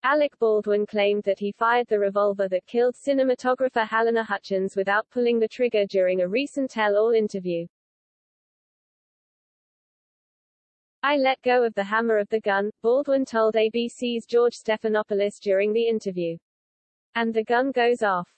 Alec Baldwin claimed that he fired the revolver that killed cinematographer Halyna Hutchins without pulling the trigger during a recent tell-all interview. "I let go of the hammer of the gun," Baldwin told ABC's George Stephanopoulos during the interview. "And the gun goes off."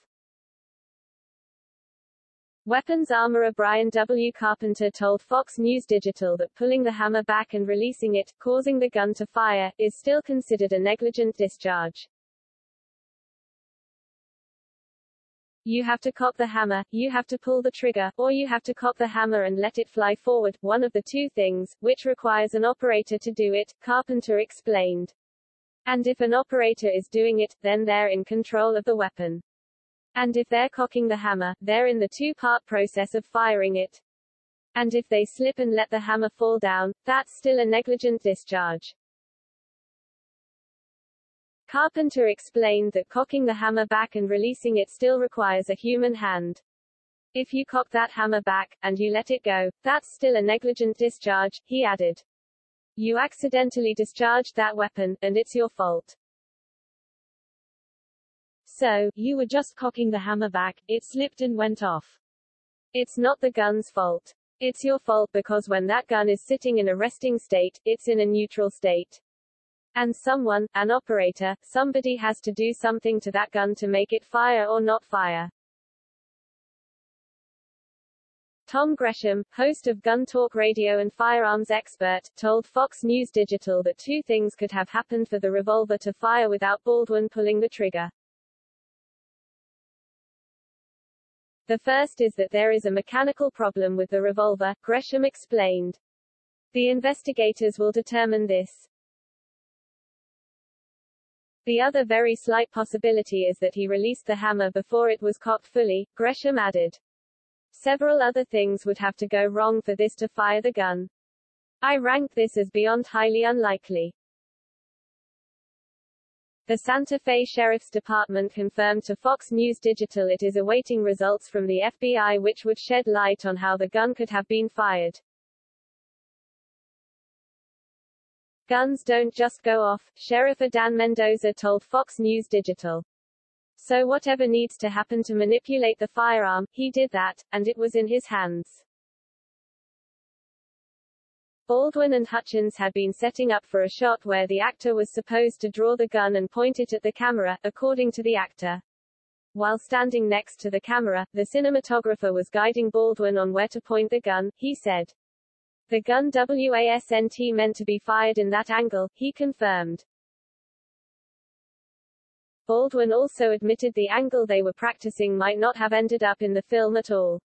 Weapons armorer Brian W. Carpenter told Fox News Digital that pulling the hammer back and releasing it, causing the gun to fire, is still considered a negligent discharge. "You have to cock the hammer, you have to pull the trigger, or you have to cock the hammer and let it fly forward, one of the two things, which requires an operator to do it," Carpenter explained. "And if an operator is doing it, then they're in control of the weapon. And if they're cocking the hammer, they're in the two-part process of firing it. And if they slip and let the hammer fall down, that's still a negligent discharge." Carpenter explained that cocking the hammer back and releasing it still requires a human hand. "If you cock that hammer back, and you let it go, that's still a negligent discharge," he added. "You accidentally discharged that weapon, and it's your fault. So, you were just cocking the hammer back, it slipped and went off. It's not the gun's fault. It's your fault because when that gun is sitting in a resting state, it's in a neutral state. And someone, an operator, somebody has to do something to that gun to make it fire or not fire." Tom Gresham, host of Gun Talk Radio and firearms expert, told Fox News Digital that two things could have happened for the revolver to fire without Baldwin pulling the trigger. "The first is that there is a mechanical problem with the revolver," Gresham explained. "The investigators will determine this. The other very slight possibility is that he released the hammer before it was cocked fully," Gresham added. "Several other things would have to go wrong for this to fire the gun. I ranked this as beyond highly unlikely." The Santa Fe Sheriff's Department confirmed to Fox News Digital it is awaiting results from the FBI which would shed light on how the gun could have been fired. "Guns don't just go off," Sheriff Dan Mendoza told Fox News Digital. "So whatever needs to happen to manipulate the firearm, he did that, and it was in his hands." Baldwin and Hutchins had been setting up for a shot where the actor was supposed to draw the gun and point it at the camera, according to the actor. While standing next to the camera, the cinematographer was guiding Baldwin on where to point the gun, he said. "The gun wasn't meant to be fired in that angle," he confirmed. Baldwin also admitted the angle they were practicing might not have ended up in the film at all.